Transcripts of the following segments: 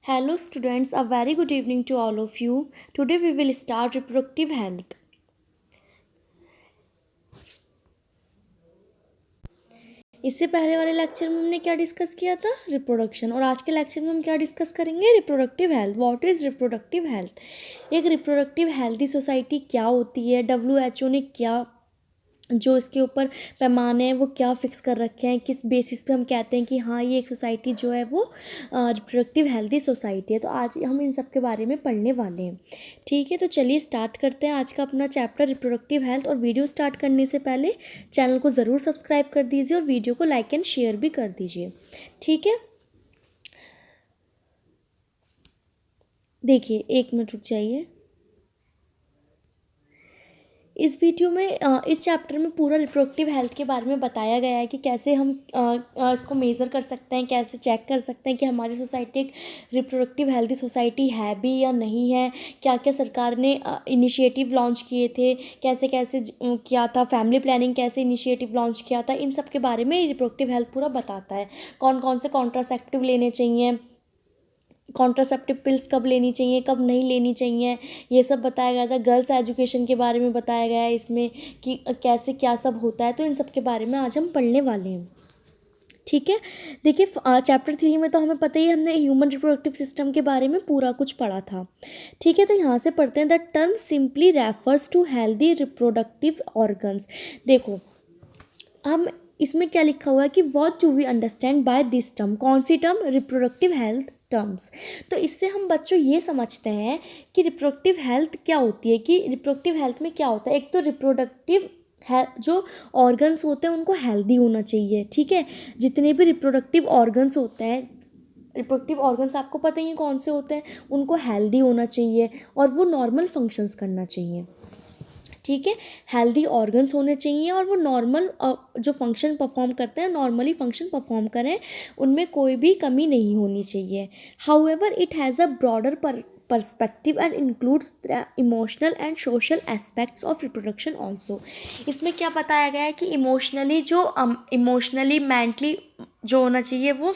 Hello students, a very good evening to all of you. Today we will start reproductive health. इससे पहले वाले lecture में हमने क्या डिस्कस किया था? रिप्रोडक्शन। और आज के लेक्चर में हम क्या डिस्कस करेंगे? Reproductive health. What is reproductive health? एक रिप्रोडक्टिव हेल्थी सोसाइटी क्या होती है? WHO ने क्या जो इसके ऊपर पैमाने हैं वो क्या फ़िक्स कर रखे हैं, किस बेसिस पे हम कहते हैं कि हाँ ये एक सोसाइटी जो है वो रिप्रोडक्टिव हेल्थी सोसाइटी है। तो आज हम इन सब के बारे में पढ़ने वाले हैं। ठीक है, तो चलिए स्टार्ट करते हैं आज का अपना चैप्टर रिप्रोडक्टिव हेल्थ। और वीडियो स्टार्ट करने से पहले चैनल को ज़रूर सब्सक्राइब कर दीजिए और वीडियो को लाइक एंड शेयर भी कर दीजिए। ठीक है, देखिए 1 मिनट रुक जाइए। इस वीडियो में इस चैप्टर में पूरा रिप्रोडक्टिव हेल्थ के बारे में बताया गया है कि कैसे हम इसको मेज़र कर सकते हैं, कैसे चेक कर सकते हैं कि हमारी सोसाइटी एक रिप्रोडक्टिव हेल्थी सोसाइटी है भी या नहीं है। क्या क्या सरकार ने इनिशिएटिव लॉन्च किए थे, कैसे कैसे किया था, फैमिली प्लानिंग कैसे इनिशिएटिव लॉन्च किया था, इन सब के बारे में रिप्रोडक्टिव हेल्थ पूरा बताता है। कौन कौन से कॉन्ट्रासेप्टिव लेने चाहिए, कॉन्ट्रासेप्टिव पिल्स कब लेनी चाहिए, कब नहीं लेनी चाहिए, ये सब बताया गया था। गर्ल्स एजुकेशन के बारे में बताया गया है इसमें कि कैसे क्या सब होता है। तो इन सब के बारे में आज हम पढ़ने वाले हैं। ठीक है, देखिए चैप्टर 3 में तो हमें पता ही है, हमने ह्यूमन रिप्रोडक्टिव सिस्टम के बारे में पूरा कुछ पढ़ा था। ठीक है, तो यहाँ से पढ़ते हैं। The term simply refers to healthy reproductive organs. देखो हम इसमें क्या लिखा हुआ है कि what do we understand by this term. कौन सी टर्म? Reproductive health terms. तो इससे हम बच्चों ये समझते हैं कि रिप्रोडक्टिव हेल्थ क्या होती है, कि रिप्रोडक्टिव हेल्थ में क्या होता है। एक तो रिप्रोडक्टिव जो ऑर्गन्स होते हैं उनको हेल्दी होना चाहिए। ठीक है, जितने भी रिप्रोडक्टिव ऑर्गन्स होते हैं, रिप्रोडक्टिव ऑर्गन्स आपको पता ही है कौन से होते हैं, उनको हेल्दी होना चाहिए और वो नॉर्मल फंक्शंस करना चाहिए। ठीक है, हेल्दी ऑर्गन्स होने चाहिए और वो नॉर्मल जो फंक्शन परफॉर्म करते हैं नॉर्मली फंक्शन परफॉर्म करें, उनमें कोई भी कमी नहीं होनी चाहिए। However it has a broader perspective and includes the emotional and social aspects of reproduction also। इसमें क्या बताया गया है कि इमोशनली मेंटली जो होना चाहिए वो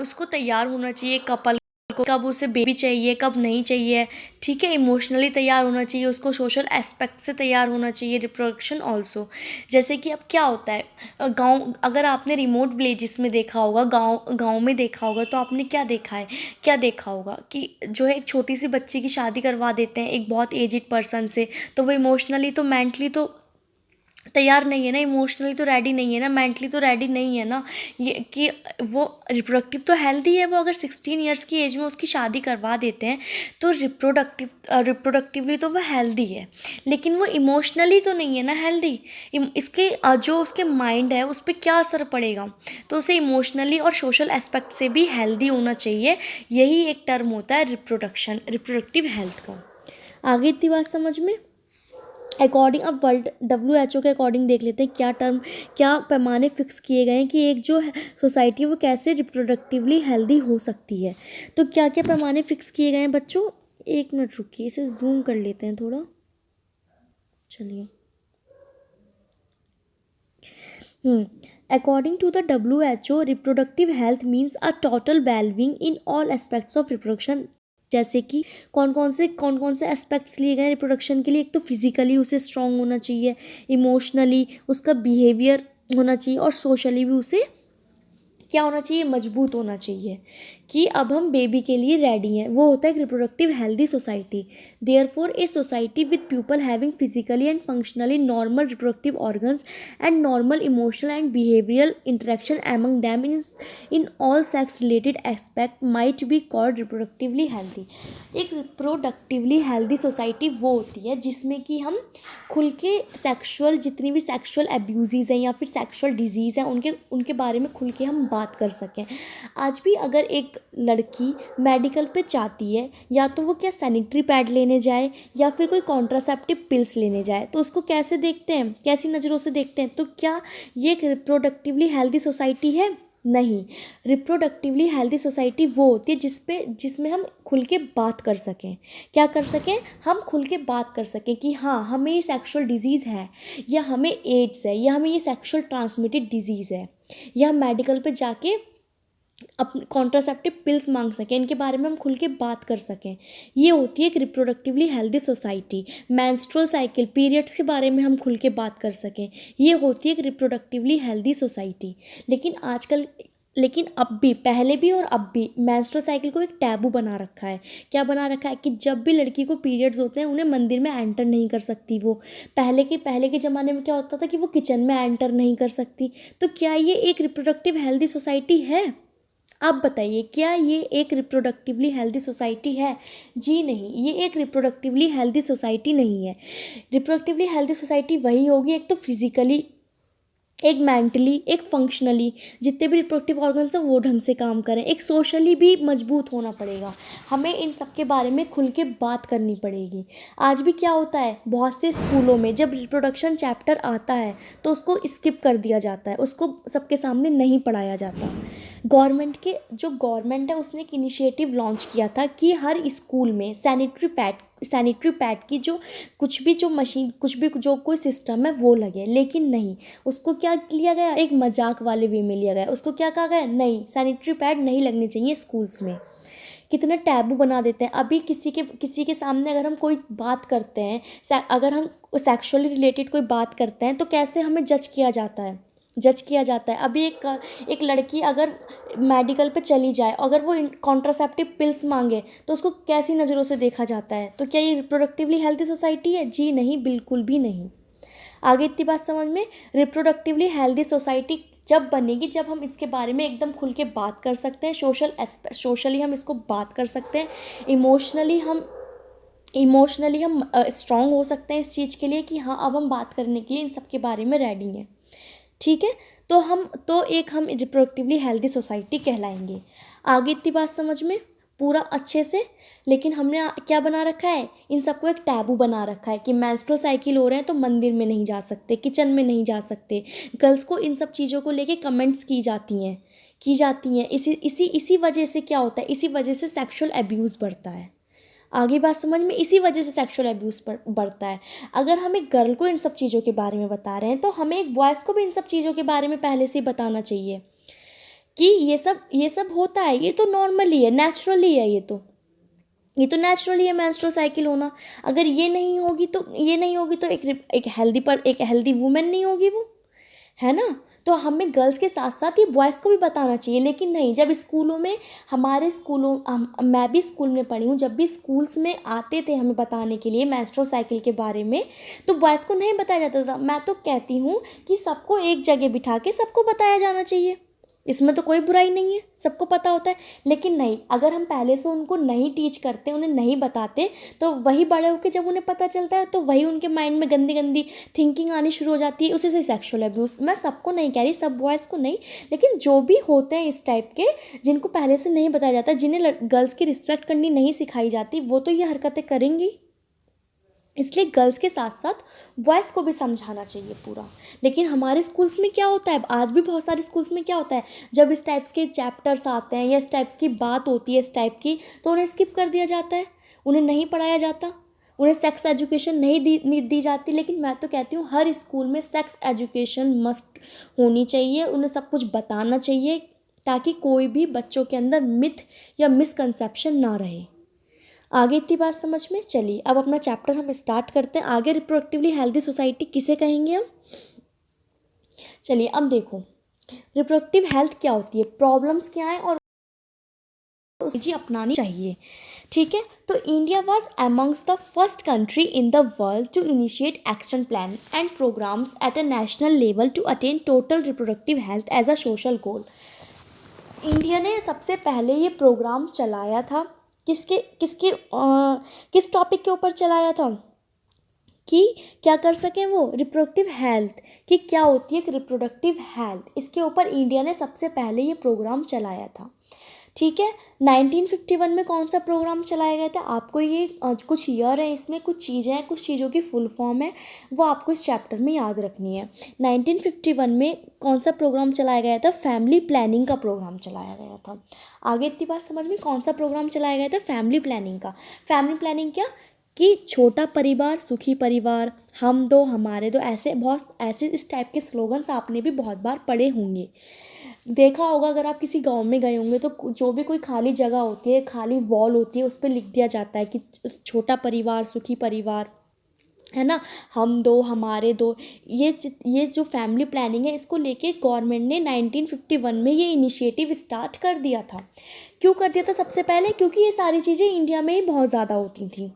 उसको तैयार होना चाहिए कपल को, कब उसे बेबी चाहिए कब नहीं चाहिए। ठीक है, इमोशनली तैयार होना चाहिए उसको, सोशल एस्पेक्ट से तैयार होना चाहिए रिप्रोडक्शन ऑल्सो। जैसे कि अब क्या होता है गांव, अगर आपने रिमोट विलेजेस में देखा होगा, गांव में देखा होगा, तो आपने क्या देखा है, क्या देखा होगा कि जो है एक छोटी सी बच्ची की शादी करवा देते हैं एक बहुत एजिड पर्सन से, तो वो इमोशनली तो मेंटली तो तैयार नहीं है ना, इमोशनली तो रेडी नहीं है ना, मेंटली तो रेडी नहीं है ना, ये कि वो रिप्रोडक्टिव तो हेल्दी है। वो अगर 16 ईयर्स की एज में उसकी शादी करवा देते हैं तो रिप्रोडक्टिवली तो वो हेल्दी है, लेकिन वो इमोशनली तो नहीं है ना हेल्दी। इसके जो उसके माइंड है उस पर क्या असर पड़ेगा, तो उसे इमोशनली और सोशल एस्पेक्ट से भी हेल्दी होना चाहिए। यही एक टर्म होता है रिप्रोडक्टिव हेल्थ का। आगे इतनी बात समझ में? अकॉर्डिंग अब वर्ल्ड WHO के अकॉर्डिंग देख लेते हैं क्या टर्म, क्या पैमाने फिक्स किए गए हैं कि एक जो सोसाइटी है वो कैसे रिप्रोडक्टिवली हेल्दी हो सकती है। तो क्या क्या पैमाने फिक्स किए गए हैं बच्चों? 1 मिनट रुकिए, इसे जूम कर लेते हैं थोड़ा। चलिए, according to the WHO reproductive health means a total wellbeing in all aspects of reproduction. जैसे कि कौन कौन से एस्पेक्ट्स लिए गए रिप्रोडक्शन के लिए। एक तो फिजिकली उसे स्ट्रांग होना चाहिए, इमोशनली उसका बिहेवियर होना चाहिए, और सोशली भी उसे क्या होना चाहिए, मजबूत होना चाहिए कि अब हम बेबी के लिए रेडी हैं। वो होता है एक reproductive healthy society. Therefore a society with people having physically and functionally normal reproductive organs and normal emotional and behavioural interaction among them in all sex related aspect might be called reproductively healthy. एक reproductively healthy society वो होती है जिसमें कि हम खुल के sexual, जितनी भी सेक्सुअल एब्यूज़ हैं या फिर सेक्सुअल डिजीज़ हैं, उनके बारे में खुल के हम बात कर सकें। आज भी अगर एक लड़की मेडिकल पे जाती है, या तो वो क्या सैनिटरी पैड लेने जाए या फिर कोई कॉन्ट्रासेप्टिव पिल्स लेने जाए, तो उसको कैसे देखते हैं, कैसी नज़रों से देखते हैं? तो क्या ये एक रिप्रोडक्टिवली हेल्दी सोसाइटी है? नहीं। रिप्रोडक्टिवली हेल्दी सोसाइटी वो होती है जिसमें हम खुल के बात कर सकें। क्या कर सकें? हम खुल के बात कर सकें कि हाँ हमें ये सेक्सुअल डिजीज़ है, या हमें एड्स है, या हमें ये सेक्सुअल ट्रांसमिटेड डिजीज़ है, या हम मेडिकल पे जाके अपने कॉन्ट्रासेप्टिव पिल्स मांग सकें, इनके बारे में हम खुल के बात कर सकें। ये होती है एक reproductively healthy society. Menstrual cycle, periods के बारे में हम खुल के बात कर सकें, ये होती है एक रिप्रोडक्टिवली हेल्दी सोसाइटी। लेकिन आजकल, लेकिन अब भी, पहले भी और अब भी मेंस्ट्रुअल साइकिल को एक टैबू बना रखा है। क्या बना रखा है कि जब भी लड़की को पीरियड्स होते हैं उन्हें मंदिर में एंटर नहीं कर सकती वो। पहले के ज़माने में क्या होता था कि वो किचन में एंटर नहीं कर सकती। तो क्या ये एक रिप्रोडक्टिव हेल्दी सोसाइटी है? आप बताइए, क्या ये एक रिप्रोडक्टिवली हेल्दी सोसाइटी है? जी नहीं, ये एक रिप्रोडक्टिवली हेल्दी सोसाइटी नहीं है। रिप्रोडक्टिवली हेल्दी सोसाइटी वही होगी, एक तो फिजिकली, एक मेंटली, एक फंक्शनली, जितने भी रिप्रोडक्टिव ऑर्गन्स हैं वो ढंग से काम करें। एक सोशली भी मजबूत होना पड़ेगा। हमें इन सब के बारे में खुल के बात करनी पड़ेगी। आज भी क्या होता है, बहुत से स्कूलों में जब रिप्रोडक्शन चैप्टर आता है तो उसको स्किप कर दिया जाता है, उसको सबके सामने नहीं पढ़ाया जाता। गवर्नमेंट है उसने एक इनिशिएटिव लॉन्च किया था कि हर स्कूल में सैनिटरी पैड की जो मशीन, कुछ भी जो कोई सिस्टम है वो लगे। लेकिन नहीं, उसको क्या लिया गया, एक मजाक वाले वे में लिया गया। उसको क्या कहा गया, नहीं, सैनिटरी पैड नहीं लगने चाहिए स्कूल्स में। कितना टैबू बना देते हैं। अभी किसी के सामने अगर हम कोई बात करते हैं, अगर हम सेक्सुअली रिलेटेड कोई बात करते हैं तो कैसे हमें जज किया जाता है। अभी एक लड़की अगर मेडिकल पे चली जाए, अगर वो कॉन्ट्रासेप्टिव पिल्स मांगे तो उसको कैसी नज़रों से देखा जाता है। तो क्या ये रिप्रोडक्टिवली हेल्थी सोसाइटी है? जी नहीं, बिल्कुल भी नहीं। आगे इतनी बात समझ में। रिप्रोडक्टिवली हेल्दी सोसाइटी जब बनेगी जब हम इसके बारे में एकदम खुल के बात कर सकते हैं, सोशली हम इसको बात कर सकते हैं, इमोशनली हम स्ट्रांग हो सकते हैं इस चीज़ के लिए कि हाँ, अब हम बात करने के लिए इन सब के बारे में रेडी हैं। ठीक है, तो हम रिप्रोडक्टिवली हेल्दी सोसाइटी कहलाएंगे। आगे इतनी बात समझ में, पूरा अच्छे से। लेकिन हमने क्या बना रखा है, इन सबको एक टैबू बना रखा है कि मेंस्ट्रुअल साइकिल हो रहे हैं तो मंदिर में नहीं जा सकते, किचन में नहीं जा सकते। गर्ल्स को इन सब चीज़ों को लेके कमेंट्स की जाती हैं। इसी वजह से क्या होता है, इसी वजह से सेक्सुअल अब्यूज़ बढ़ता है। आगे बात समझ में, इसी वजह से सेक्सुअल अब्यूज़ बढ़ता है। अगर हम एक गर्ल को इन सब चीज़ों के बारे में बता रहे हैं तो हमें एक बॉयज़ को भी इन सब चीज़ों के बारे में पहले से ही बताना चाहिए कि ये सब होता है, ये तो नॉर्मली है, नेचुरली है, ये तो नेचुरली है मेंस्ट्रुअल साइकिल होना। अगर ये नहीं होगी तो एक हेल्दी वुमेन नहीं होगी वो, है ना। तो हमें गर्ल्स के साथ साथ ये बॉयज़ को भी बताना चाहिए। लेकिन नहीं, जब स्कूलों में, मैं भी स्कूल में पढ़ी हूँ, जब भी स्कूल्स में आते थे हमें बताने के लिए मेंस्ट्रुअल साइकिल के बारे में, तो बॉयज़ को नहीं बताया जाता था। मैं तो कहती हूँ कि सबको एक जगह बिठा के सबको बताया जाना चाहिए, इसमें तो कोई बुराई नहीं है, सबको पता होता है। लेकिन नहीं, अगर हम पहले से उनको नहीं टीच करते, उन्हें नहीं बताते, तो वही बड़े होकर जब उन्हें पता चलता है तो वही उनके माइंड में गंदी गंदी थिंकिंग आनी शुरू हो जाती है, उसी से सेक्सुअल अब्यूज़। मैं सबको नहीं कह रही, सब बॉयज़ को नहीं, लेकिन जो भी होते हैं इस टाइप के, जिनको पहले से नहीं बताया जाता, जिन्हें गर्ल्स की रिस्पेक्ट करनी नहीं सिखाई जाती, वो तो ये हरकतें करेंगी। इसलिए गर्ल्स के साथ साथ बॉयज़ को भी समझाना चाहिए पूरा। लेकिन हमारे स्कूल्स में क्या होता है, आज भी बहुत सारे स्कूल्स में क्या होता है, जब इस टाइप्स के चैप्टर्स आते हैं या इस टाइप्स की बात होती है इस टाइप की, तो उन्हें स्किप कर दिया जाता है, उन्हें नहीं पढ़ाया जाता, उन्हें सेक्स एजुकेशन नहीं दी जाती। लेकिन मैं तो कहती हूँ हर स्कूल में सेक्स एजुकेशन मस्ट होनी चाहिए, उन्हें सब कुछ बताना चाहिए, ताकि कोई भी बच्चों के अंदर मिथ या मिसकंसेप्शन ना रहे। आगे इतनी बात समझ में। चलिए अब अपना चैप्टर हम स्टार्ट करते हैं। आगे रिप्रोडक्टिवली हेल्दी सोसाइटी किसे कहेंगे हम। चलिए अब देखो, रिप्रोडक्टिव हेल्थ क्या होती है, प्रॉब्लम्स क्या है और जी अपनानी चाहिए। ठीक है, तो India was amongst the first country in the world to initiate action plan and programmes at a national level to attain total reproductive health as a social goal. India ने सबसे पहले ये प्रोग्राम चलाया था। किस टॉपिक के ऊपर चलाया था कि क्या कर सकें वो, रिप्रोडक्टिव हेल्थ, कि क्या होती है एक रिप्रोडक्टिव हेल्थ, इसके ऊपर इंडिया ने सबसे पहले ये प्रोग्राम चलाया था। ठीक है, 1951 में कौन सा प्रोग्राम चलाया गया था, आपको ये कुछ ईयर है, इसमें कुछ चीज़ें हैं, कुछ चीज़ों की फुल फॉर्म है, वो आपको इस चैप्टर में याद रखनी है। 1951 में कौन सा प्रोग्राम चलाया गया था, फैमिली प्लानिंग का प्रोग्राम चलाया गया था। आगे इतनी बात समझ में, कौन सा प्रोग्राम चलाया गया था, फैमिली प्लानिंग का। फैमिली प्लानिंग क्या, कि छोटा परिवार सुखी परिवार, हम दो हमारे दो, ऐसे बहुत ऐसे इस टाइप के स्लोगन्स आपने भी बहुत बार पढ़े होंगे। देखा होगा अगर आप किसी गांव में गए होंगे तो जो भी कोई खाली जगह होती है, खाली वॉल होती है, उस पर लिख दिया जाता है कि छोटा परिवार सुखी परिवार, है ना, हम दो हमारे दो। ये जो फैमिली प्लानिंग है, इसको लेके गवर्नमेंट ने 1951 में ये इनिशिएटिव स्टार्ट कर दिया था। क्यों कर दिया था सबसे पहले? क्योंकि ये सारी चीज़ें इंडिया में ही बहुत ज़्यादा होती थी।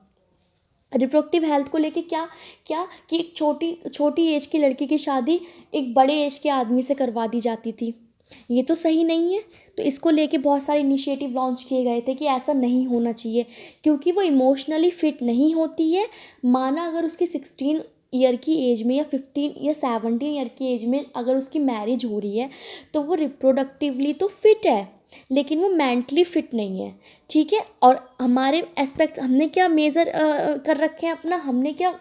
रिप्रोडक्टिव हेल्थ को लेके क्या क्या कि एक छोटी छोटी एज की लड़की की शादी एक बड़े एज के आदमी से करवा दी जाती थी। ये तो सही नहीं है। तो इसको लेके बहुत सारे इनिशिएटिव लॉन्च किए गए थे कि ऐसा नहीं होना चाहिए, क्योंकि वो इमोशनली फिट नहीं होती है। माना अगर उसकी 16 ईयर की एज में या 15 या 17 ईयर की एज में अगर उसकी मैरिज हो रही है, तो वो रिप्रोडक्टिवली तो फिट है, लेकिन वो मेंटली फिट नहीं है। ठीक है। और हमारे एस्पेक्ट हमने क्या मेज़र कर रखे हैं अपना, हमने क्या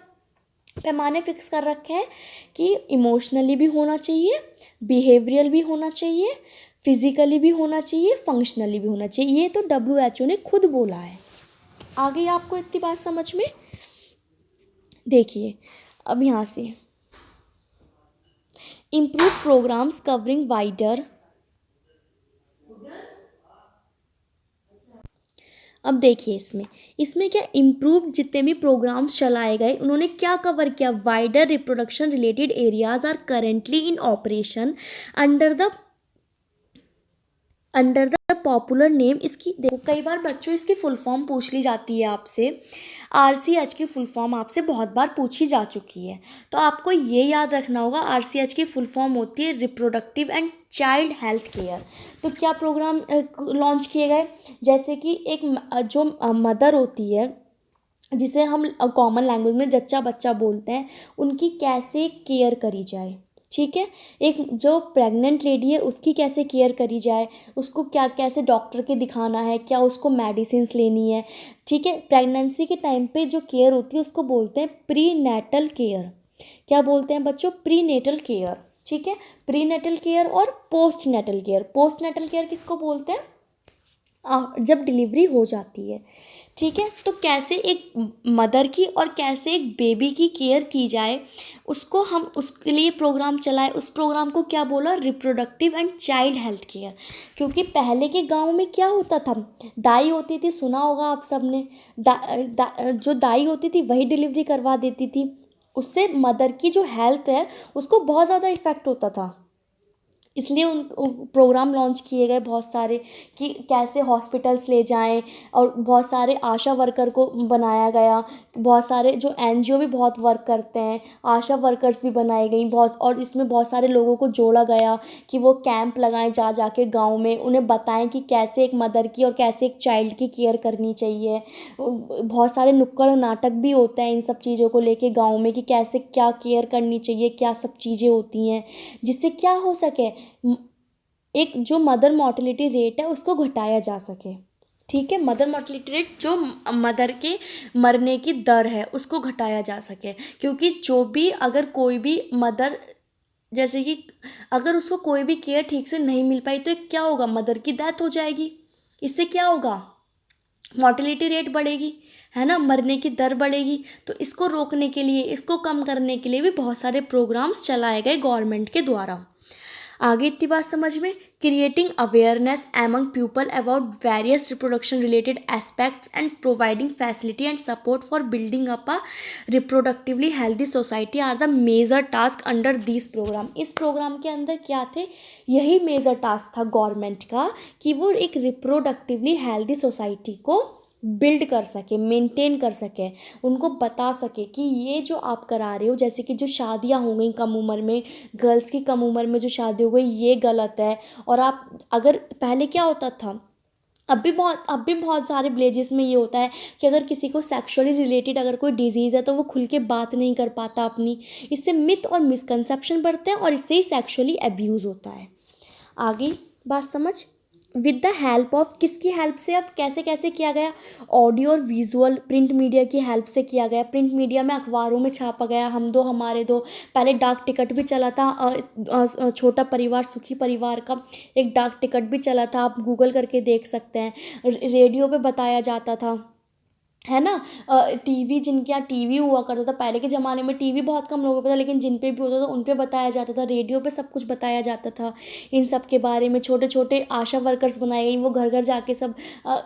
पैमाने फिक्स कर रखे हैं कि इमोशनली भी होना चाहिए, बिहेवियरल भी होना चाहिए, फिजिकली भी होना चाहिए, फंक्शनली भी होना चाहिए। ये तो WHO ने खुद बोला है। आ गई आपको इतनी बात समझ में? देखिए अब यहाँ से इम्प्रूव प्रोग्राम्स कवरिंग वाइडर। अब देखिए इसमें क्या इम्प्रूव जितने भी प्रोग्राम्स चलाए गए, उन्होंने क्या कवर किया? Wider reproduction related areas are currently in operation under the popular name. इसकी देखो कई बार बच्चों इसकी फुल फॉर्म पूछ ली जाती है आपसे। RCH की फुल फॉर्म आपसे बहुत बार पूछी जा चुकी है, तो आपको ये याद रखना होगा। RCH की फुल फॉर्म होती है reproductive and child health care. तो क्या प्रोग्राम लॉन्च किए गए? जैसे कि एक जो मदर होती है, जिसे हम कॉमन लैंग्वेज में जच्चा बच्चा बोलते हैं, उनकी कैसे केयर करी जाए। ठीक है। एक जो प्रेग्नेंट लेडी है उसकी कैसे केयर करी जाए, उसको क्या कैसे डॉक्टर के दिखाना है, क्या उसको मेडिसिन्स लेनी है। ठीक है। प्रेगनेंसी के टाइम पे जो केयर होती है उसको बोलते हैं प्री नेटल केयर। क्या बोलते हैं बच्चों? Prenatal care. ठीक है। प्री नेटल केयर और postnatal care. Postnatal care किसको बोलते हैं? जब डिलीवरी हो जाती है। ठीक है। तो कैसे एक मदर की और कैसे एक बेबी की केयर की जाए, उसको हम उसके लिए प्रोग्राम चलाए। उस प्रोग्राम को क्या बोला? Reproductive and child health care. क्योंकि पहले के गांव में क्या होता था, दाई होती थी, सुना होगा आप सबने, जो दाई होती थी वही डिलीवरी करवा देती थी। उससे मदर की जो हेल्थ है उसको बहुत ज़्यादा इफ़ेक्ट होता था। इसलिए उन प्रोग्राम लॉन्च किए गए बहुत सारे कि कैसे हॉस्पिटल्स ले जाएं, और बहुत सारे आशा वर्कर को बनाया गया। बहुत सारे जो NGO भी बहुत वर्क करते हैं, आशा वर्कर्स भी बनाई गई बहुत, और इसमें बहुत सारे लोगों को जोड़ा गया कि वो कैंप लगाएं जा जाके गांव में, उन्हें बताएं कि कैसे एक मदर की और कैसे एक चाइल्ड की केयर करनी चाहिए। बहुत सारे नुक्कड़ नाटक भी होते हैं इन सब चीज़ों को लेके गाँव में, कि कैसे क्या केयर करनी चाहिए, क्या सब चीज़ें होती हैं, जिससे क्या हो सके, एक जो मदर मोर्टेलिटी रेट है उसको घटाया जा सके। ठीक है। मदर मोर्टेलिटी रेट, जो मदर के मरने की दर है उसको घटाया जा सके। क्योंकि जो भी अगर कोई भी मदर, जैसे कि अगर उसको कोई भी केयर ठीक से नहीं मिल पाई तो क्या होगा? मदर की डेथ हो जाएगी। इससे क्या होगा? मोर्टेलिटी रेट बढ़ेगी, है ना, मरने की दर बढ़ेगी। तो इसको रोकने के लिए, इसको कम करने के लिए भी बहुत सारे प्रोग्राम्स चलाए गए गवर्नमेंट के द्वारा। आगे इतनी बात समझ में? Creating awareness among people about various reproduction related aspects and providing facility and support for building up a reproductively healthy society are the major task under this programme. इस प्रोग्राम के अंदर क्या थे? यही मेजर टास्क था government का, कि वो एक रिप्रोडक्टिवली हेल्दी सोसाइटी को बिल्ड कर सके, मेंटेन कर सके, उनको बता सके कि ये जो आप करा रहे हो, जैसे कि जो शादियां हो गई कम उम्र में, गर्ल्स की कम उम्र में जो शादी हो गई, ये गलत है। और आप अगर पहले क्या होता था, अब भी बहुत सारे विलेजेस में ये होता है कि अगर किसी को सेक्सुअली रिलेटेड अगर कोई डिजीज़ है तो वो खुल के बात नहीं कर पाता अपनी। इससे मिथ और मिसकंसेप्शन बढ़ते हैं और इससे ही सेक्सुअली अब्यूज़ होता है। आगे बात समझ? विद द हेल्प ऑफ, किसकी हेल्प से? अब कैसे कैसे किया गया? ऑडियो और विजुअल प्रिंट मीडिया की हेल्प से किया गया। प्रिंट मीडिया में अखबारों में छापा गया, हम दो हमारे दो। पहले डाक टिकट भी चला था, छोटा परिवार सुखी परिवार का एक डाक टिकट भी चला था, आप गूगल करके देख सकते हैं। रेडियो पे बताया जाता था। है ना। टीवी, जिनके यहाँ टीवी हुआ करता था पहले के ज़माने में, टीवी बहुत कम लोगों पे था, लेकिन जिन पे भी होता था उन पे बताया जाता था, रेडियो पे सब कुछ बताया जाता था इन सब के बारे में। छोटे छोटे आशा वर्कर्स बनाई गई, वो घर घर जाके सब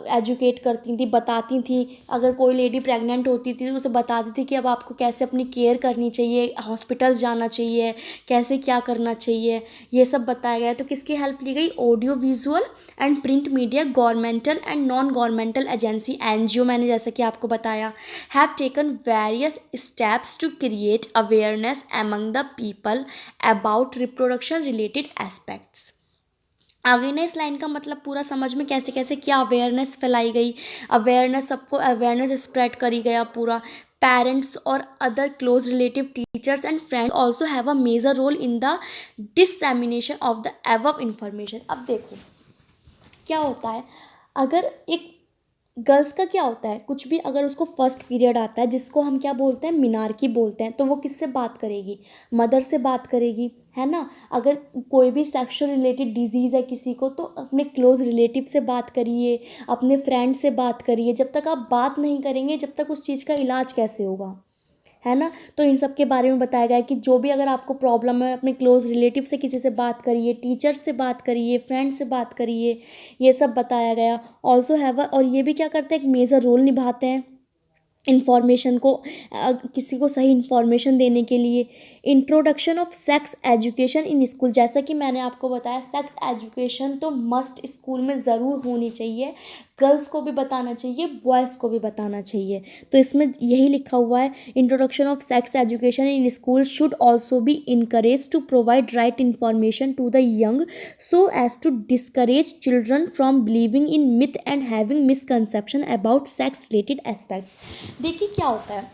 एजुकेट करती थी, बताती थी। अगर कोई लेडी प्रेग्नेंट होती थी तो उसे बताती थी कि अब आपको कैसे अपनी केयर करनी चाहिए, हॉस्पिटल्स जाना चाहिए, कैसे क्या करना चाहिए, ये सब बताया गया। तो किसकी हेल्प ली गई? Audio visual and print media, governmental and non governmental agency, NGO, मैंने जैसे कि आपको बताया, have taken various steps to create awareness among the people about reproduction related aspects. आगे ना इस लाइन का मतलब पूरा समझ में कैसे कैसे क्या अवेयरनेस फैलाई गई, अवेयरनेस, सबको अवेयरनेस स्प्रेड करी गया पूरा। पेरेंट्स और other close relative, teachers and friends also have a major role in the dissemination of the above information. अब देखो क्या होता है, अगर एक गर्ल्स का क्या होता है, कुछ भी अगर उसको फर्स्ट पीरियड आता है, जिसको हम क्या बोलते हैं, मिनारकी बोलते हैं, तो वो किससे बात करेगी? मदर से बात करेगी, है ना। अगर कोई भी सेक्सुअल रिलेटेड डिजीज़ है किसी को, तो अपने क्लोज रिलेटिव से बात करिए, अपने फ्रेंड से बात करिए। जब तक आप बात नहीं करेंगे, जब तक उस चीज़ का इलाज कैसे होगा, है ना। तो इन सब के बारे में बताया गया है कि जो भी अगर आपको प्रॉब्लम है, अपने क्लोज रिलेटिव से किसी से बात करिए, टीचर से बात करिए, फ्रेंड से बात करिए, ये सब बताया गया। ऑल्सो हैव और ये भी क्या करते हैं, एक मेजर रोल निभाते हैं इंफॉर्मेशन को, किसी को सही इंफॉर्मेशन देने के लिए। Introduction of sex education in school, जैसा कि मैंने आपको बताया, सेक्स एजुकेशन तो मस्ट स्कूल में ज़रूर होनी चाहिए। गर्ल्स को भी बताना चाहिए, बॉयज़ को भी बताना चाहिए। तो इसमें यही लिखा हुआ है, introduction of sex education in school should also be encourage to provide right information to the young so as to discourage children from believing in myth and having misconception about sex related aspects. देखिए क्या होता है,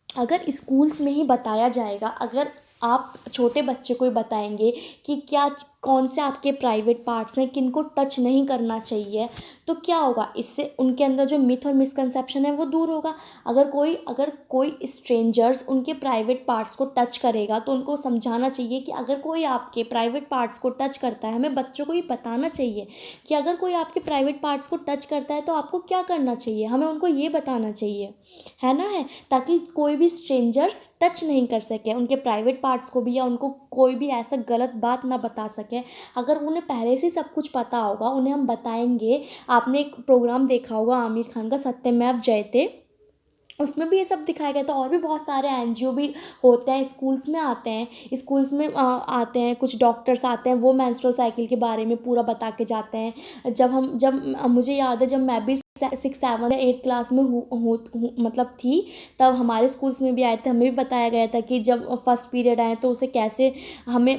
अगर schools में ही बताया जाएगा, अगर आप छोटे बच्चे को ही बताएंगे कि क्या, कौन से आपके प्राइवेट पार्ट्स हैं, किन को टच नहीं करना चाहिए, तो क्या होगा, इससे उनके अंदर जो मिथ और मिसकंसेप्शन है वो दूर होगा। अगर कोई स्ट्रेंजर्स उनके प्राइवेट पार्ट्स को टच करेगा, तो उनको समझाना चाहिए कि अगर कोई आपके प्राइवेट पार्ट्स को टच करता है, हमें बच्चों को ये बताना चाहिए कि अगर कोई आपके प्राइवेट पार्ट्स को टच करता है तो आपको क्या करना चाहिए, हमें उनको ये बताना चाहिए, है ना, है, ताकि कोई भी स्ट्रेंजर्स टच नहीं कर सके उनके प्राइवेट पार्ट्स को भी, या उनको कोई भी ऐसा गलत बात ना बता सके। अगर उन्हें पहले से सब कुछ पता होगा, उन्हें हम बताएंगे। आपने एक प्रोग्राम देखा होगा आमिर खान का, सत्यमेव जयते, उसमें भी ये सब दिखाया गया था। और भी बहुत सारे एनजीओ भी होते हैं, स्कूल्स में आते हैं, स्कूल्स में आते हैं, कुछ डॉक्टर्स आते हैं, वो मेंस्ट्रुअल साइकिल के बारे में पूरा बता के जाते हैं। जब मुझे याद है, जब मैं भी 6, 7 या 8 क्लास में मतलब थी, तब हमारे स्कूल्स में भी आए थे, हमें भी बताया गया था कि जब फर्स्ट पीरियड आए तो उसे कैसे हमें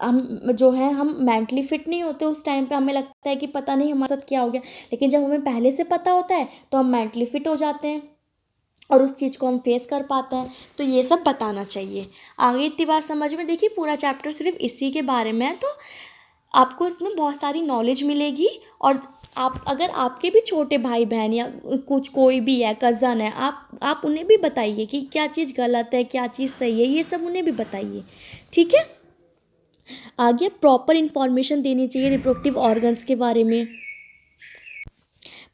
हम जो है, हम मेंटली फिट नहीं होते उस टाइम पे, हमें लगता है कि पता नहीं हमारे साथ क्या हो गया, लेकिन जब हमें पहले से पता होता है तो हम मेंटली फिट हो जाते हैं और उस चीज़ को हम फेस कर पाते हैं। तो ये सब बताना चाहिए। आगे इतनी बात समझ में, देखिए पूरा चैप्टर सिर्फ इसी के बारे में है, तो आपको इसमें बहुत सारी नॉलेज मिलेगी। और आप, अगर आपके भी छोटे भाई बहन या कुछ कोई भी है, कज़न है, आप उन्हें भी बताइए कि क्या चीज़ गलत है, क्या चीज़ सही है, ये सब उन्हें भी बताइए, ठीक है। आगे प्रॉपर इन्फॉर्मेशन देनी चाहिए रिप्रोडक्टिव ऑर्गन्स के बारे में,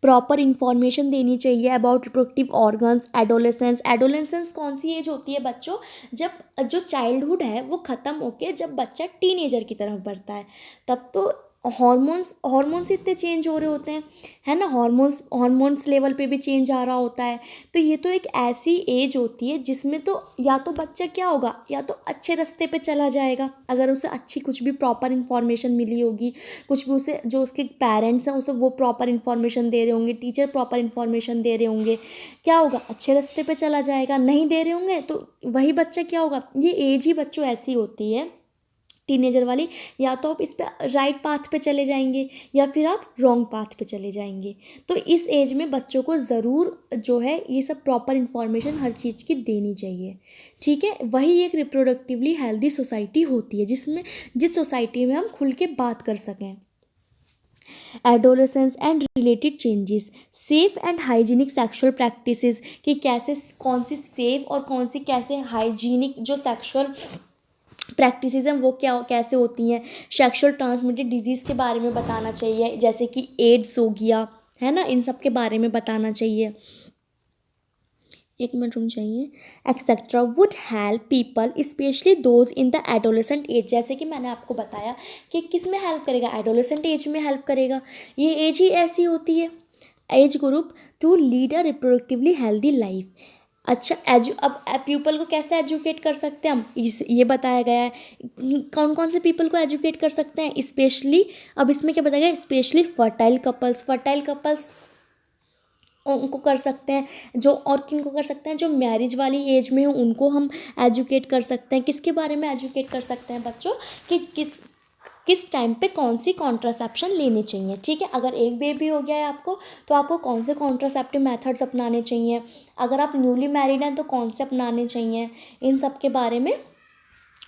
प्रॉपर इन्फॉर्मेशन देनी चाहिए अबाउट रिप्रोडक्टिव ऑर्गन्स। एडोलेसेंस कौन सी एज होती है बच्चों, जब जो चाइल्डहुड है वो ख़त्म होके जब बच्चा टीनेजर की तरफ बढ़ता है, तब तो हॉर्मोन्स इतने चेंज हो रहे होते हैं, है ना, हॉर्मोन्स लेवल पे भी चेंज आ रहा होता है। तो ये तो एक ऐसी एज होती है जिसमें तो या तो बच्चा क्या होगा, या तो अच्छे रास्ते पे चला जाएगा, अगर उसे अच्छी कुछ भी प्रॉपर इन्फॉर्मेशन मिली होगी, कुछ भी उसे, जो उसके पेरेंट्स हैं उसे वो प्रॉपर इन्फॉर्मेशन दे रहे होंगे, टीचर प्रॉपर इन्फॉर्मेशन दे रहे होंगे, क्या होगा, अच्छे रास्ते पे चला जाएगा। नहीं दे रहे होंगे तो वही बच्चा क्या होगा, ये एज ही बच्चों ऐसी होती है टीनेजर वाली, या तो आप इस पे राइट पाथ पे चले जाएंगे, या फिर आप रॉन्ग पाथ पे चले जाएंगे। तो इस एज में बच्चों को ज़रूर जो है ये सब प्रॉपर इन्फॉर्मेशन हर चीज़ की देनी चाहिए, ठीक है। वही एक रिप्रोडक्टिवली हेल्दी सोसाइटी होती है, जिस सोसाइटी में हम खुल के बात कर सकें। Adolescence and related changes, safe and hygienic sexual practices, कि कैसे, कौन सी सेफ और कौन सी कैसे हाइजीनिक जो सेक्सुअल प्रैक्टिसेस हैं वो क्या कैसे होती हैं। सेक्सुअल ट्रांसमिटेड डिजीज़ के बारे में बताना चाहिए, जैसे कि एड्स हो गया, है ना, इन सब के बारे में बताना चाहिए। एक मिनट रुक जाइए। Etcetera would help people specially those in the adolescent age, जैसे कि मैंने आपको बताया कि किस में हेल्प करेगा, एडोलेसेंट एज में हेल्प करेगा। ये एज ही ऐसी होती है, age group, to lead a reproductively healthy life. अच्छा अब पीपल को कैसे एजुकेट कर सकते हैं हम, इस ये बताया गया है। कौन कौन से पीपल को एजुकेट कर सकते हैं, स्पेशली, अब इसमें क्या बताया गया, स्पेशली फर्टाइल कपल्स उनको कर सकते हैं, जो और किन को कर सकते हैं, जो मैरिज वाली एज में हो उनको हम एजुकेट कर सकते हैं। किसके बारे में एजुकेट कर सकते हैं बच्चों, कि किस टाइम पे कौन सी कॉन्ट्रासेप्शन लेनी चाहिए। ठीक है, अगर एक बेबी हो गया है आपको, तो आपको कौन से कॉन्ट्रासेप्टिव मेथड्स अपनाने चाहिए, अगर आप न्यूली मैरिड हैं तो कौन से अपनाने चाहिए, इन सब के बारे में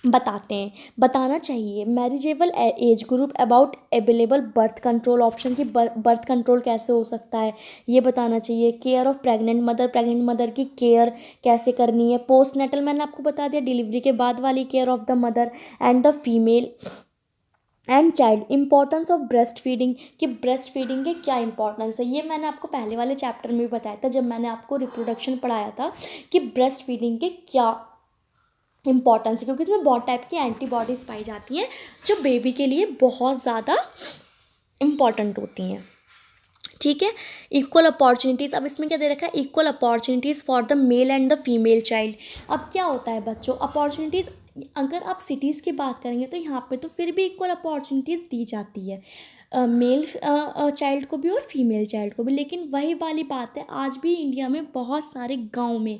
बताना चाहिए। Marriageable age group about available birth control option, की बर्थ कंट्रोल कैसे हो सकता है ये बताना चाहिए। केयर ऑफ प्रेग्नेंट मदर की केयर कैसे करनी है। पोस्ट नेटल मैंने आपको बता दिया, डिलीवरी के बाद वाली care of the mother and the female and child. Importance of breast feeding, कि ब्रेस्ट फीडिंग के क्या इंपॉर्टेंस है, ये मैंने आपको पहले वाले चैप्टर में भी बताया था जब मैंने आपको रिप्रोडक्शन पढ़ाया था, कि ब्रेस्ट फीडिंग के क्या इंपॉर्टेंस है, क्योंकि इसमें बहुत टाइप की एंटीबॉडीज़ पाई जाती हैं जो बेबी के लिए बहुत ज़्यादा इम्पॉर्टेंट होती हैं। ठीक है, इक्वल अपॉर्चुनिटीज़, अब इसमें क्या दे रखा है, equal opportunities for the male and the female child. अब क्या होता है बच्चों, अपॉर्चुनिटीज़, अगर आप सिटीज़ की बात करेंगे तो यहाँ पे तो फिर भी इक्वल अपॉर्चुनिटीज़ दी जाती है, मेल चाइल्ड को भी और फीमेल चाइल्ड को भी। लेकिन वही वाली बात है, आज भी इंडिया में बहुत सारे गांव में,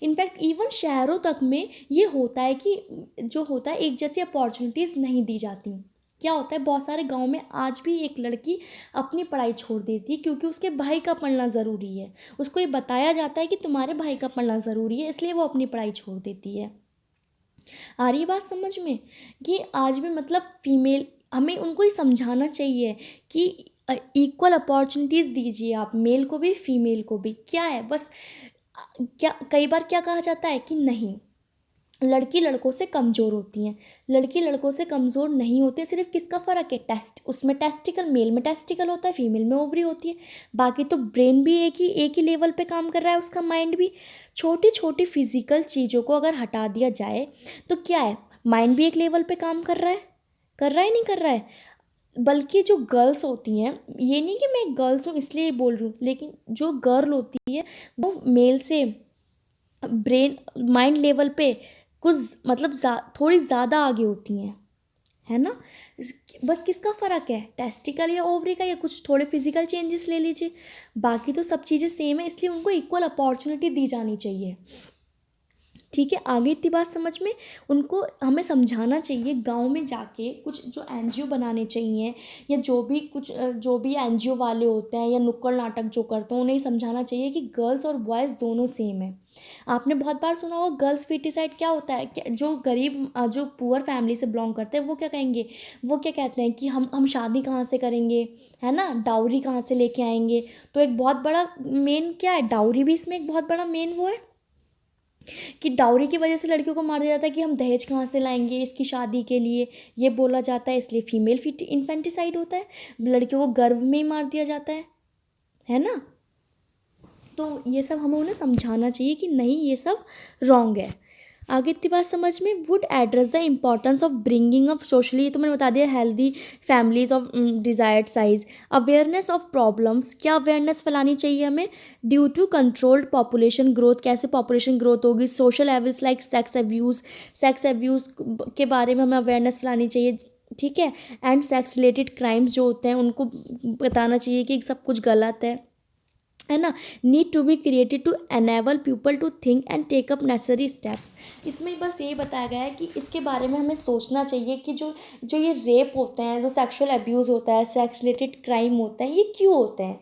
इनफैक्ट इवन शहरों तक में ये होता है कि जो होता है एक जैसी अपॉर्चुनिटीज़ नहीं दी जाती। क्या होता है, बहुत सारे गांव में आज भी एक लड़की अपनी पढ़ाई छोड़ देती है क्योंकि उसके भाई का पढ़ना ज़रूरी है। उसको ये बताया जाता है कि तुम्हारे भाई का पढ़ना ज़रूरी है, इसलिए वो अपनी पढ़ाई छोड़ देती है। आ रही बात समझ में, कि आज भी मतलब फीमेल, हमें उनको ही समझाना चाहिए कि इक्वल अपॉर्चुनिटीज़ दीजिए आप, मेल को भी फीमेल को भी। क्या है बस, क्या कई बार क्या कहा जाता है कि नहीं, लड़की लड़कों से कमज़ोर होती हैं, लड़की लड़कों से कमज़ोर नहीं होते। सिर्फ किसका फ़र्क है, उसमें टेस्टिकल, मेल में टेस्टिकल होता है, फीमेल में ओवरी होती है। बाकी तो ब्रेन भी एक ही लेवल पे काम कर रहा है, उसका माइंड भी। छोटी छोटी फिजिकल चीज़ों को अगर हटा दिया जाए तो क्या है, माइंड भी एक लेवल पे काम कर रहा है नहीं कर रहा है। बल्कि जो गर्ल्स होती हैं, ये नहीं कि मैं गर्ल्स हूँ इसलिए बोल रही हूँ, लेकिन जो गर्ल होती है वो मेल से ब्रेन माइंड लेवल पे कुछ मतलब थोड़ी ज़्यादा आगे होती हैं, है ना। बस किसका फ़र्क है, टेस्टिकल या ओवरी का, या कुछ थोड़े फिजिकल चेंजेस ले लीजिए, बाकी तो सब चीज़ें सेम है। इसलिए उनको इक्वल अपॉर्चुनिटी दी जानी चाहिए। ठीक है, आगे इतनी बात समझ में, उनको हमें समझाना चाहिए गांव में जाके, कुछ जो एनजीओ बनाने चाहिए, या जो भी एनजीओ वाले होते हैं या नुक्कड़ नाटक जो करते हैं, उन्हें समझाना चाहिए कि गर्ल्स और बॉयज़ दोनों सेम है। आपने बहुत बार सुना होगा गर्ल्स फीटिसाइड क्या होता है, जो गरीब जो पुअर फैमिली से बिलोंग करते हैं वो क्या कहेंगे, वो क्या कहते हैं कि हम शादी कहाँ से करेंगे, है ना, डाउरी कहाँ से लेके आएंगे। तो एक बहुत बड़ा मेन क्या है, डाउरी भी इसमें एक बहुत बड़ा मेन वो है, कि डाउरी की वजह से लड़कियों को मार दिया जाता है कि हम दहेज कहाँ से लाएंगे इसकी शादी के लिए, ये बोला जाता है। इसलिए फीमेल इन्फेंटिसाइड होता है, लड़कियों को गर्भ में ही मार दिया जाता है ना। तो ये सब हमें उन्हें समझाना चाहिए कि नहीं, ये सब रॉन्ग है। आगे इतनी बात समझ में, would address the importance of bringing up socially, तो मैंने बता दिया, healthy families of desired size. Awareness of problems, क्या अवेयरनेस फैलानी चाहिए हमें, due to controlled population growth, कैसे पॉपुलेशन ग्रोथ होगी। Social evils like sex abuse के बारे में हमें अवेयरनेस फैलानी चाहिए। ठीक है, एंड सेक्स रिलेटेड क्राइम्स जो होते हैं उनको बताना चाहिए कि सब कुछ गलत है ना। Need to be created to enable people to think and take up necessary steps. इसमें बस यही बताया गया है कि इसके बारे में हमें सोचना चाहिए कि जो ये रेप होते हैं, जो सेक्सुअल अब्यूज़ होता है, सेक्स रिलेटेड क्राइम होते हैं, ये क्यों होते हैं।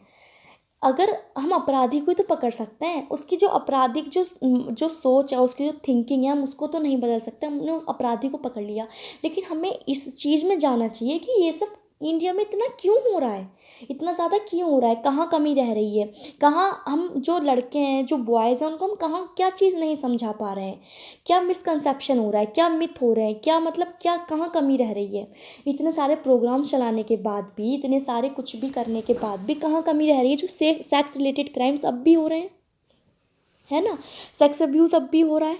अगर हम अपराधी को ही तो पकड़ सकते हैं, उसकी जो आपराधिक जो सोच है, उसकी जो थिंकिंग है, हम उसको तो नहीं बदल सकते। हमने उस अपराधी को पकड़ लिया, लेकिन हमें इस चीज़ में जाना चाहिए कि ये सब इंडिया में इतना क्यों हो रहा है, इतना ज़्यादा क्यों हो रहा है, कहाँ कमी रह रही है, कहाँ हम जो लड़के हैं, जो बॉयज़ हैं, उनको हम कहाँ क्या चीज़ नहीं समझा पा रहे हैं, क्या मिसकंसेप्शन हो रहा है, क्या मिथ हो रहे हैं, क्या मतलब क्या कहाँ कमी रह रही है। इतने सारे प्रोग्राम चलाने के बाद भी, इतने सारे कुछ भी करने के बाद भी कहाँ कमी रह रही है, जो सेक्स रिलेटेड क्राइम्स अब भी हो रहे हैं, है ना। सेक्स अब्यूज़ अब भी हो रहा है,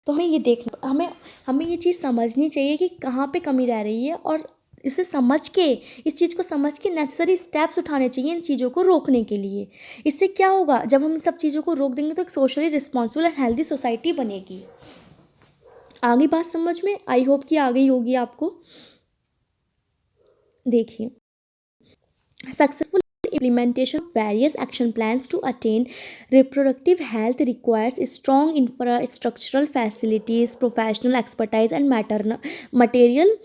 तो हमें ये देखना, हमें ये चीज़ समझनी चाहिए कि कहाँ पे कमी रह रही है, और इसे समझ के, इस चीज़ को समझ के नेसेसरी स्टेप्स उठाने चाहिए इन चीज़ों को रोकने के लिए। इससे क्या होगा, जब हम इन सब चीज़ों को रोक देंगे तो एक socially responsible and healthy society बनेगी। आगे बात समझ में आई होप कि आ गई होगी आपको। देखिए, successful implementation of various action plans to attain reproductive health requires strong infrastructural facilities, professional expertise and material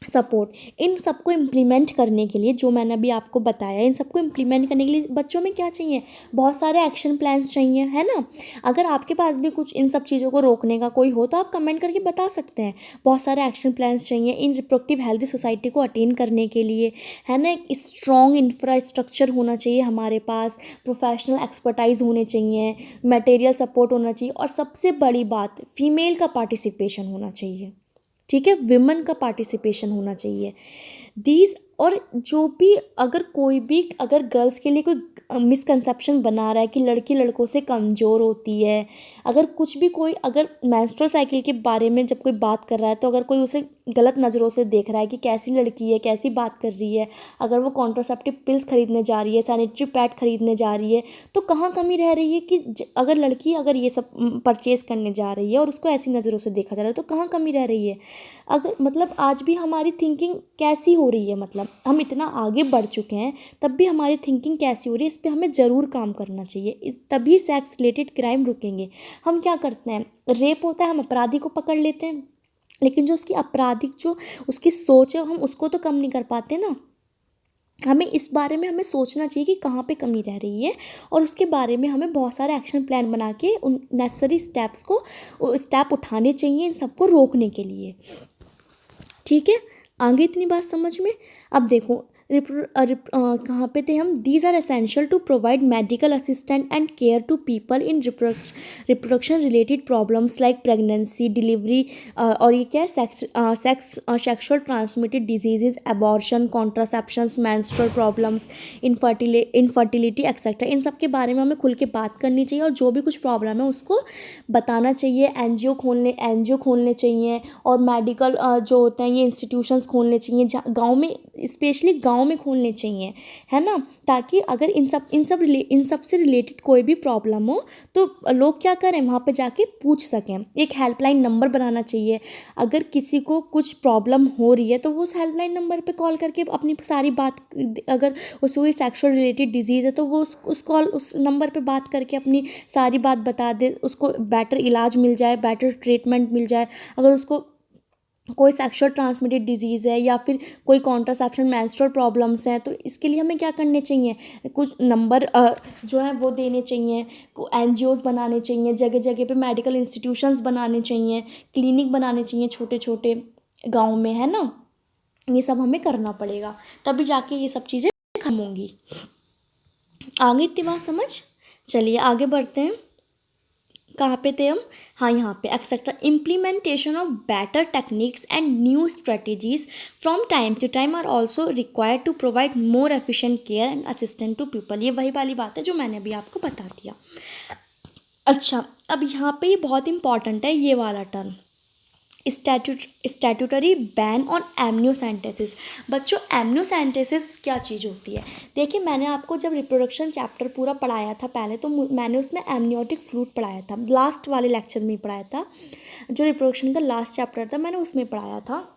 support. इन सबको इम्प्लीमेंट करने के लिए, जो मैंने अभी आपको बताया, इन सबको इम्प्लीमेंट करने के लिए बच्चों में क्या चाहिए, बहुत सारे एक्शन प्लान्स चाहिए, है ना। अगर आपके पास भी कुछ इन सब चीज़ों को रोकने का कोई हो तो आप कमेंट करके बता सकते हैं। बहुत सारे एक्शन प्लान्स चाहिए इन रिप्रोडक्टिव हेल्दी सोसाइटी को अटेन करने के लिए, है ना। एक स्ट्रॉन्ग इंफ्रास्ट्रक्चर होना चाहिए हमारे पास, प्रोफेशनल एक्सपर्टाइज होने चाहिए, मटेरियल सपोर्ट होना चाहिए, और सबसे बड़ी बात, फीमेल का पार्टिसिपेशन होना चाहिए, ठीक है, विमेन का पार्टिसिपेशन होना चाहिए। दीज, और जो भी, अगर कोई भी, अगर गर्ल्स के लिए कोई मिसकंसेप्शन बना रहा है कि लड़की लड़कों से कमज़ोर होती है, अगर कुछ भी कोई, अगर मेंस्ट्रुअल साइकिल के बारे में जब कोई बात कर रहा है तो अगर कोई उसे गलत नज़रों से देख रहा है कि कैसी लड़की है, कैसी बात कर रही है, अगर वो कॉन्ट्रासेप्टिव पिल्स खरीदने जा रही है, सैनिटरी पैड खरीदने जा रही है, तो कहाँ कमी रह रही है कि अगर लड़की अगर ये सब परचेज करने जा रही है और उसको ऐसी नज़रों से देखा जा रहा है तो कहाँ कमी रह रही है। अगर मतलब आज भी हमारी थिंकिंग कैसी हो रही है, मतलब हम इतना आगे बढ़ चुके हैं तब भी हमारी थिंकिंग कैसी हो रही है, इस पर हमें ज़रूर काम करना चाहिए, तभी सेक्स रिलेटेड क्राइम रुकेंगे। हम क्या करते हैं, रेप होता है, हम अपराधी को पकड़ लेते हैं, लेकिन जो उसकी आपराधिक जो उसकी सोच है, हम उसको तो कम नहीं कर पाते ना। हमें इस बारे में हमें सोचना चाहिए कि कहाँ पे कमी रह रही है, और उसके बारे में हमें बहुत सारे एक्शन प्लान बना के उन नेसेसरी स्टेप उठाने चाहिए इन सबको रोकने के लिए, ठीक है। आगे इतनी बात समझ में। अब देखो, कहाँ पे थे हम, these are essential to provide medical assistant and care to people in reproduction related problems like pregnancy, delivery, और ये क्या है, sexual transmitted diseases, abortion, contraceptions, menstrual problems, infertility etcetera. इन सब के बारे में हमें खुल के बात करनी चाहिए, और जो भी कुछ प्रॉब्लम है उसको बताना चाहिए। एनजीओ खोलने चाहिए, और मेडिकल जो होते हैं ये इंस्टीट्यूशंस खोलने चाहिए, गाँव में, स्पेशली गाँव में खोलने चाहिए, है ना, ताकि अगर इन सब से रिलेटेड कोई भी प्रॉब्लम हो तो लोग क्या करें, वहाँ पे जाके पूछ सकें। एक हेल्पलाइन नंबर बनाना चाहिए, अगर किसी को कुछ प्रॉब्लम हो रही है तो वो उस हेल्पलाइन नंबर पे कॉल करके अपनी सारी बात, अगर उसको कोई सेक्सुअल रिलेटेड डिजीज़ है तो वो उस नंबर पे बात करके अपनी सारी बात बता दे, उसको बेटर इलाज मिल जाए, बेटर ट्रीटमेंट मिल जाए। अगर उसको कोई सेक्सुअल ट्रांसमिटेड डिजीज़ है या फिर कोई कॉन्ट्रासेप्शन मेंस्ट्रुअल प्रॉब्लम्स हैं, तो इसके लिए हमें क्या करने चाहिए, कुछ नंबर जो है वो देने चाहिए, एनजीओज़ बनाने चाहिए, जगह जगह पे मेडिकल इंस्टीट्यूशंस बनाने चाहिए, क्लिनिक बनाने चाहिए छोटे छोटे गाँव में, है ना। ये सब हमें करना पड़ेगा, तभी जाके ये सब चीज़ें खत्म होंगी। आगे इतनी बात समझ। चलिए आगे बढ़ते हैं, कहाँ पे थे हम, हाँ यहाँ पे, etcetera implementation of better techniques and new strategies from time to time are also required to provide more efficient care and assistant to people. ये वही वाली बात है जो मैंने अभी आपको बता दिया। अच्छा, अब यहाँ पे ये बहुत इंपॉर्टेंट है ये वाला term, statutory ban on amniocentesis. बच्चों, एमनियोसेंटेसिस क्या चीज़ होती है, देखिए मैंने आपको जब रिप्रोडक्शन चैप्टर पूरा पढ़ाया था पहले, तो मैंने उसमें एमनियोटिक फ्लूइड पढ़ाया था, लास्ट वाले लेक्चर में ही पढ़ाया था, जो रिप्रोडक्शन का लास्ट चैप्टर था मैंने उसमें पढ़ाया था,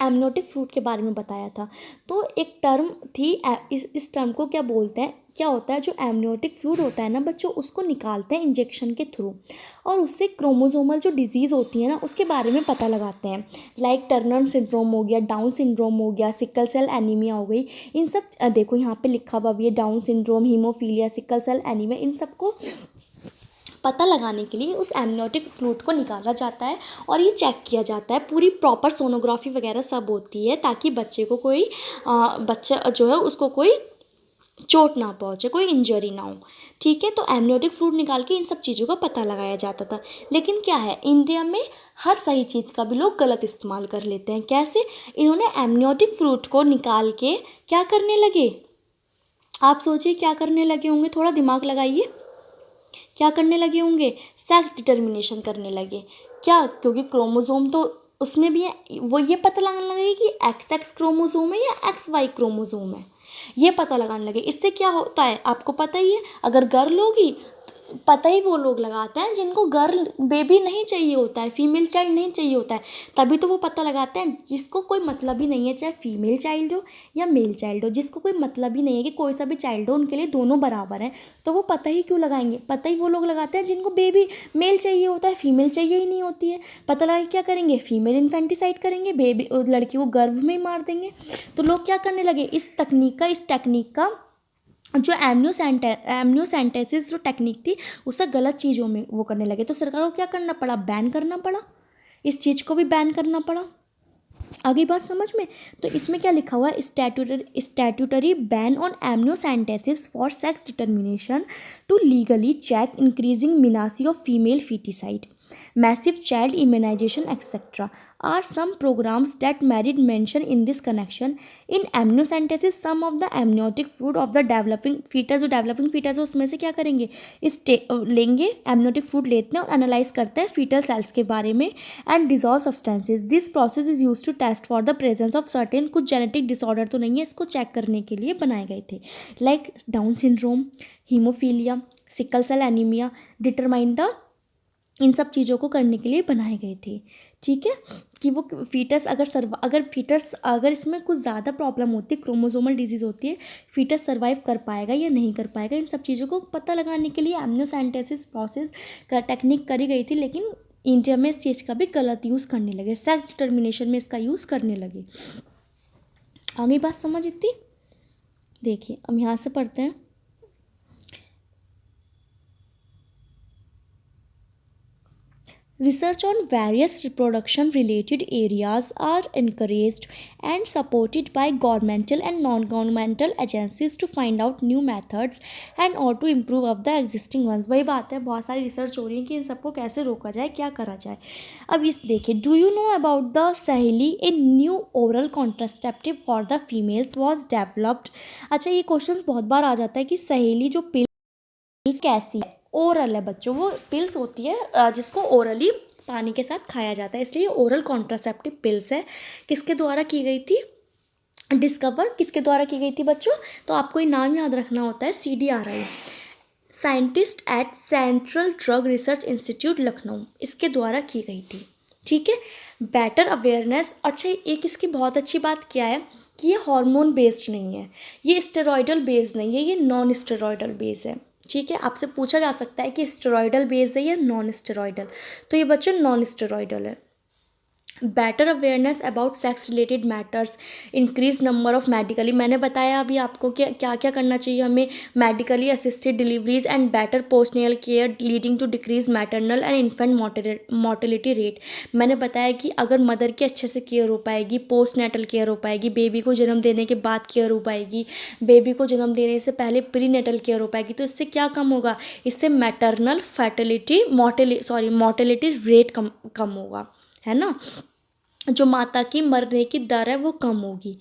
एमनियोटिक फ्लूइड के बारे में बताया था। तो एक टर्म थी, इस टर्म को क्या बोलते हैं, क्या होता है, जो एमनियोटिक फ्लूइड होता है ना बच्चों, उसको निकालते हैं इंजेक्शन के थ्रू, और उससे क्रोमोसोमल जो डिजीज़ होती है ना उसके बारे में पता लगाते हैं, लाइक टर्नर सिंड्रोम हो गया, डाउन सिंड्रोम हो गया, सिकल सेल एनीमिया हो गई। इन सब देखो यहाँ पे लिखा हुआ भी है, Down syndrome, haemophilia, sickle cell anaemia, इन सबको पता लगाने के लिए उस एमनियोटिक फ्लूइड को निकाला जाता है और ये चेक किया जाता है, पूरी प्रॉपर सोनोग्राफी वगैरह सब होती है, ताकि बच्चे को कोई बच्चा जो है उसको कोई चोट ना पहुँचे, कोई इंजरी ना हो, ठीक है। तो एमनियोटिक फ्लूइड निकाल के इन सब चीज़ों का पता लगाया जाता था। लेकिन क्या है, इंडिया में हर सही चीज़ का भी लोग गलत इस्तेमाल कर लेते हैं। कैसे, इन्होंने एमनियोटिक फ्लूइड को निकाल के क्या करने लगे, आप सोचिए क्या करने लगे होंगे, थोड़ा दिमाग लगाइए। क्या करने लगे होंगे, सेक्स डिटर्मिनेशन करने लगे। क्या, क्योंकि क्रोमोसोम तो उसमें भी है, वो ये पता लगाने लगे कि एक्स एक्स क्रोमोसोम है या एक्स वाई क्रोमोसोम है, ये पता लगाने लगे। इससे क्या होता है आपको पता ही है, अगर गर्ल होगी, पता ही वो लोग लगाते हैं जिनको गर्ल बेबी नहीं चाहिए होता है, फीमेल चाइल्ड नहीं चाहिए होता है, तभी तो वो पता लगाते हैं। जिसको कोई मतलब ही नहीं है, चाहे फीमेल चाइल्ड हो या मेल चाइल्ड हो, जिसको कोई मतलब ही नहीं है कि कोई सा भी चाइल्ड हो, उनके लिए दोनों बराबर हैं, तो वो पता ही क्यों लगाएंगे। पता ही वो लोग लगाते हैं जिनको बेबी मेल चाहिए होता है, फीमेल चाहिए ही नहीं होती है। पता लगा क्या करेंगे, फीमेल इन्फेंटिसाइड करेंगे, बेबी लड़की को गर्भ में ही मार देंगे। तो लोग क्या करने लगे, इस टेक्निक का जो एमनियोसेंटेसिस जो टेक्निक थी, उससे गलत चीज़ों में वो करने लगे। तो सरकार को क्या करना पड़ा, बैन करना पड़ा, इस चीज़ को भी बैन करना पड़ा। आगे बात समझ में। तो इसमें क्या लिखा हुआ है, statutory ban on amniocentesis for sex determination to legally check increasing menace of female foeticide, massive child immunization etc. are some programs that merit mention in this connection. In amniocentesis, some of the amniotic fluid of the developing fetus, जो developing fetus है उसमें से क्या करेंगे, लेंगे amniotic fluid लेते हैं और एनालाइज करते हैं fetal cells के बारे में and dissolve substances. This process is used to test for the presence of certain, कुछ genetic disorder तो नहीं है, इसको चेक करने के लिए बनाए गए थे, like Down syndrome, haemophilia, sickle cell anaemia, determine the, इन सब चीज़ों को करने के लिए बनाए गए थे। ठीक है, कि वो फीटस अगर इसमें कुछ ज़्यादा प्रॉब्लम होती है, क्रोमोसोमल डिजीज़ होती है, फीटस सर्वाइव कर पाएगा या नहीं कर पाएगा, इन सब चीज़ों को पता लगाने के लिए एमनियोसेंटेसिस प्रोसेस का टेक्निक करी गई थी। लेकिन इंडिया में इस चीज़ का भी गलत यूज़ करने लगे, सेक्स डिटर्मिनेशन में इसका यूज़ करने लगे। आगे बात समझ इतनी। देखिए हम यहाँ से पढ़ते हैं, research on various reproduction related areas are encouraged and supported by governmental and non-governmental agencies to find out new methods and or to improve of the existing ones। वही बात है, बहुत सारी रिसर्च हो रही है कि इन सबको कैसे रोका जाए, क्या करा जाए। अब इस देखिए, do you know about the Saheli, a new oral contraceptive for the females was developed. अच्छा, ये क्वेश्चन बहुत बार आ जाता है कि सहेली जो पिल्स कैसी है, ओरल है बच्चों, वो पिल्स होती है जिसको ओरली पानी के साथ खाया जाता है, इसलिए ओरल कॉन्ट्रासेप्टिव पिल्स है। किसके द्वारा की गई थी, डिस्कवर किसके द्वारा की गई थी बच्चों, तो आपको ये नाम याद रखना होता है, CDRI, scientist at central drug research institute Lucknow, इसके द्वारा की गई थी। ठीक है, बेटर अवेयरनेस। अच्छा, एक इसकी बहुत अच्छी बात क्या है कि ये हार्मोन बेस्ड नहीं है, ये स्टेरॉयडल बेस्ड नहीं है, ये नॉन स्टेरॉयडल बेस्ड है। ठीक है, आपसे पूछा जा सकता है कि स्टेरॉयडल बेस्ड है या नॉन स्टेरॉयडल, तो ये बच्चों नॉन स्टेरॉयडल है। Better awareness about sex related matters, increase number of medically, मैंने बताया अभी आपको कि क्या क्या करना चाहिए हमें, medically assisted deliveries and better postnatal care leading to decrease maternal and infant mortality rate. मैंने बताया कि अगर मदर की अच्छे से केयर हो पाएगी, पोस्टनेटल केयर हो पाएगी, बेबी को जन्म देने के बाद केयर हो पाएगी, बेबी को जन्म देने से पहले प्रीनेटल केयर हो पाएगी, तो इससे क्या कम होगा, इससे मैटरनल फर्टिलिटी मोर्टेलिटी रेट कम होगा, है ना। जो माता की मरने की दर है वो कम होगी।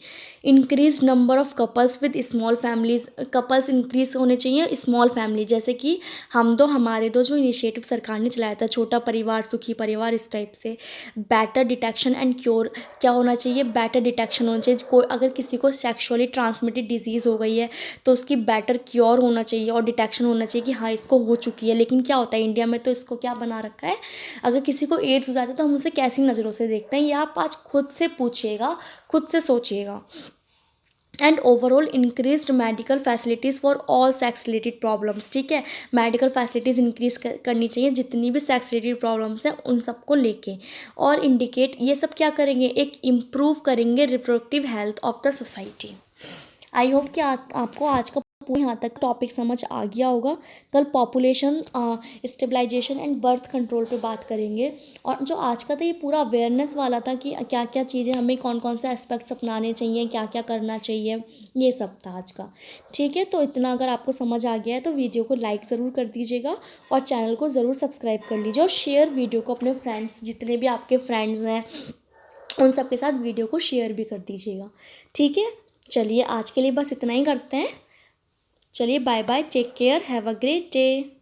Increase number of couples with small families, couples increase होने चाहिए, स्मॉल फैमिली, जैसे कि हम दो हमारे दो, जो इनिशिएटिव सरकार ने चलाया था, छोटा परिवार सुखी परिवार, इस टाइप से। बेटर डिटेक्शन एंड क्योर, क्या होना चाहिए, बेटर डिटेक्शन होना चाहिए। कोई अगर किसी को सेक्सुअली ट्रांसमिटेड डिजीज़ हो गई है तो उसकी बेटर क्योर होना चाहिए और डिटेक्शन होना चाहिए कि हाँ इसको हो चुकी है। लेकिन क्या होता है इंडिया में, तो इसको क्या बना रखा है, अगर किसी को एड्स हो जाता है तो हम उसे कैसी नज़रों से देखते हैं, ये आप आज खुद से पूछिएगा, खुद से सोचिएगा। And overall increased medical facilities for all sex related problems. ठीक है, मेडिकल फैसिलिटीज़ इंक्रीज करनी चाहिए, जितनी भी सेक्स रिलेटेड प्रॉब्लम्स हैं उन सबको लेके। और इंडिकेट, ये सब क्या करेंगे, एक इम्प्रूव करेंगे reproductive health of the society. I hope कि आपको आज का यहाँ तक टॉपिक समझ आ गया होगा। कल population stabilisation and birth control पे बात करेंगे। और जो आज का था ये पूरा अवेयरनेस वाला था कि क्या क्या चीज़ें हमें, कौन कौन से एस्पेक्ट्स अपनाने चाहिए, क्या क्या करना चाहिए, ये सब था आज का। ठीक है, तो इतना अगर आपको समझ आ गया है तो वीडियो को लाइक ज़रूर कर दीजिएगा और चैनल को ज़रूर सब्सक्राइब कर लीजिए और शेयर वीडियो को अपने फ्रेंड्स, जितने भी आपके फ्रेंड्स हैं उन सब के साथ वीडियो को शेयर भी कर दीजिएगा। ठीक है, चलिए आज के लिए बस इतना ही करते हैं। चलिए bye bye, take care, have a great day.